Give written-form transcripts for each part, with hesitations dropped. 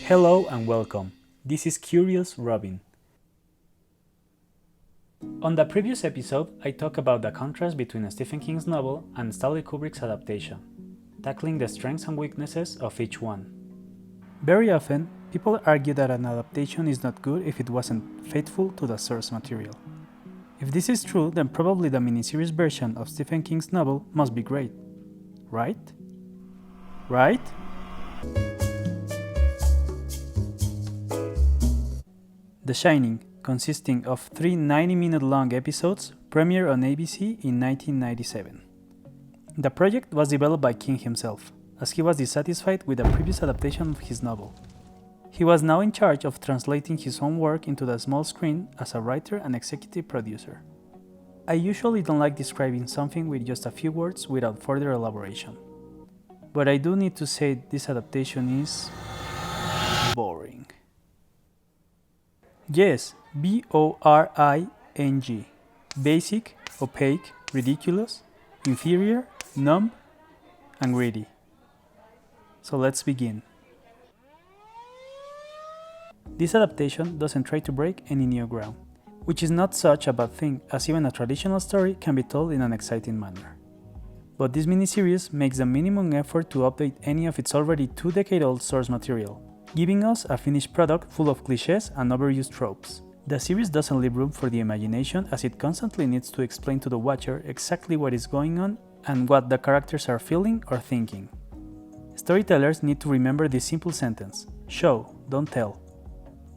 Hello and welcome. This is Curious Robin. On the previous episode, I talked about the contrast between Stephen King's novel and Stanley Kubrick's adaptation, tackling the strengths and weaknesses of each one. Very often, people argue that an adaptation is not good if it wasn't faithful to the source material. If this is true, then probably the miniseries version of Stephen King's novel must be great. Right? Right? The Shining, consisting of 3 90-minute-long episodes, premiered on ABC in 1997. The project was developed by King himself, as he was dissatisfied with the previous adaptation of his novel. He was now in charge of translating his own work into the small screen as a writer and executive producer. I usually don't like describing something with just a few words without further elaboration. But I do need to say this adaptation is boring. Yes, B-O-R-I-N-G. Basic, opaque, ridiculous, inferior, numb, and greedy. So let's begin. This adaptation doesn't try to break any new ground, which is not such a bad thing, as even a traditional story can be told in an exciting manner. But this miniseries makes the minimum effort to update any of its already 2-decade-old source material, giving us a finished product full of cliches and overused tropes. The series doesn't leave room for the imagination, as it constantly needs to explain to the watcher exactly what is going on and what the characters are feeling or thinking. Storytellers need to remember this simple sentence: show, don't tell.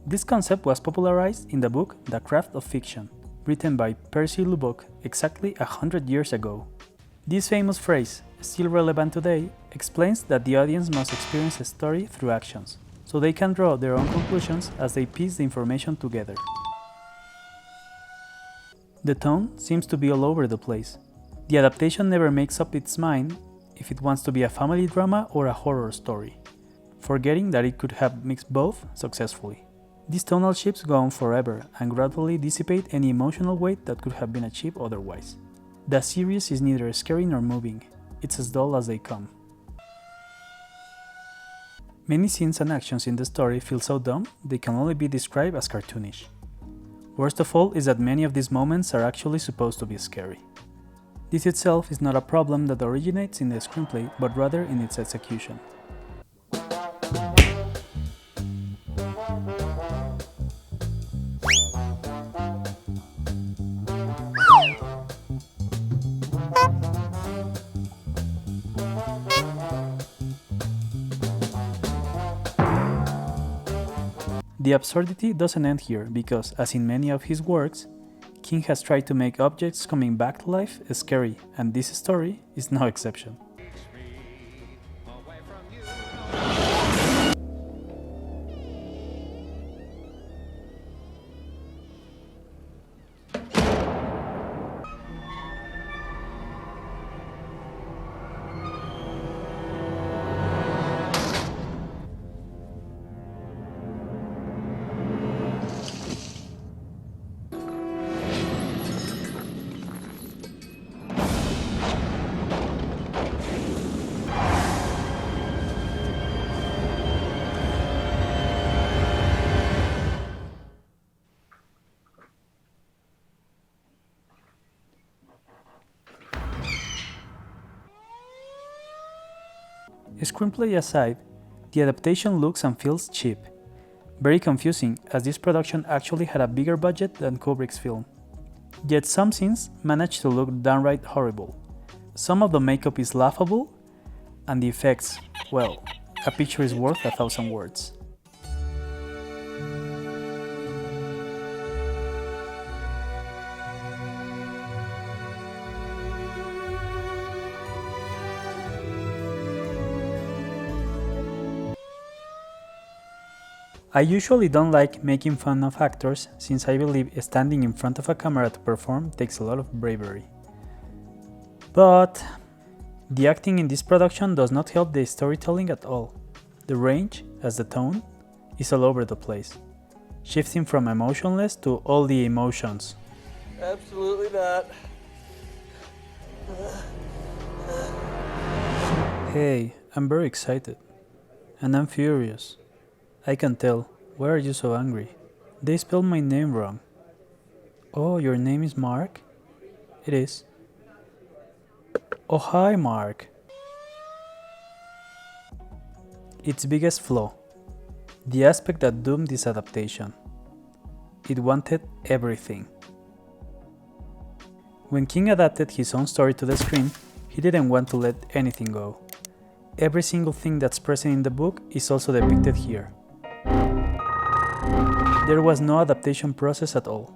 This concept was popularized in the book The Craft of Fiction, written by Percy Lubbock exactly 100 years ago. This famous phrase, still relevant today, explains that the audience must experience a story through actions, so they can draw their own conclusions as they piece the information together. The tone seems to be all over the place. The adaptation never makes up its mind if it wants to be a family drama or a horror story, forgetting that it could have mixed both successfully. These tonal shifts go on forever and gradually dissipate any emotional weight that could have been achieved otherwise. The series is neither scary nor moving, it's as dull as they come. Many scenes and actions in the story feel so dumb they can only be described as cartoonish. Worst of all is that many of these moments are actually supposed to be scary. This itself is not a problem that originates in the screenplay, but rather in its execution. The absurdity doesn't end here because, as in many of his works, King has tried to make objects coming back to life scary, and this story is no exception. Screenplay aside, the adaptation looks and feels cheap. Very confusing, as this production actually had a bigger budget than Kubrick's film. Yet some scenes managed to look downright horrible. Some of the makeup is laughable, and the effects, well, a picture is worth 1,000 words. I usually don't like making fun of actors, since I believe standing in front of a camera to perform takes a lot of bravery. But the acting in this production does not help the storytelling at all. The range, as the tone, is all over the place, shifting from emotionless to all the emotions. Absolutely not. Hey, I'm very excited. And I'm furious. I can tell. Why are you so angry? They spelled my name wrong. Oh, your name is Mark? It is. Oh, hi, Mark. Its biggest flaw: the aspect that doomed this adaptation. It wanted everything. When King adapted his own story to the screen, he didn't want to let anything go. Every single thing that's present in the book is also depicted here. There was no adaptation process at all.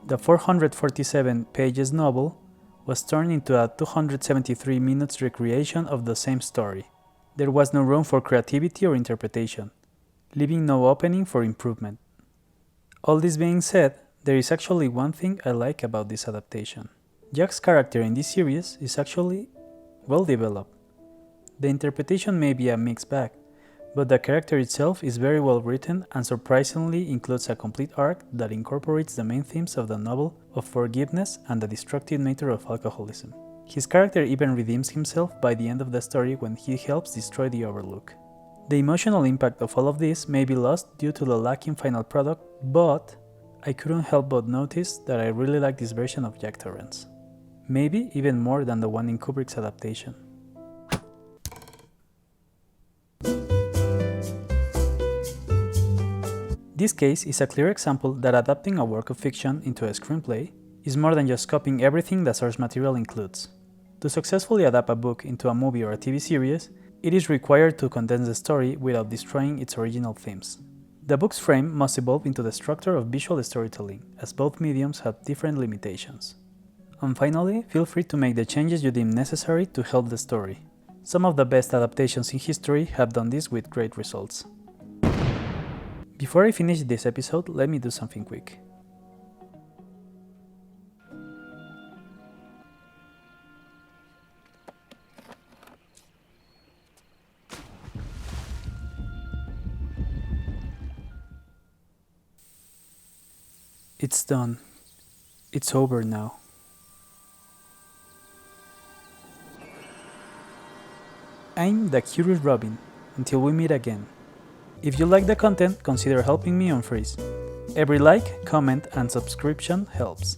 The 447 pages novel was turned into a 273 minutes recreation of the same story. There was no room for creativity or interpretation, leaving no opening for improvement. All this being said, there is actually one thing I like about this adaptation. Jack's character in this series is actually well developed. The interpretation may be a mixed bag, but the character itself is very well written and surprisingly includes a complete arc that incorporates the main themes of the novel of forgiveness and the destructive nature of alcoholism. His character even redeems himself by the end of the story when he helps destroy the Overlook. The emotional impact of all of this may be lost due to the lacking final product, but I couldn't help but notice that I really like this version of Jack Torrance. Maybe even more than the one in Kubrick's adaptation. This case is a clear example that adapting a work of fiction into a screenplay is more than just copying everything the source material includes. To successfully adapt a book into a movie or a TV series, it is required to condense the story without destroying its original themes. The book's frame must evolve into the structure of visual storytelling, as both mediums have different limitations. And finally, feel free to make the changes you deem necessary to help the story. Some of the best adaptations in history have done this with great results. Before I finish this episode, let me do something quick. It's done. It's over now. I'm the Curious Robin. Until we meet again. If you like the content, consider helping me on Freeze. Every like, comment, and subscription helps.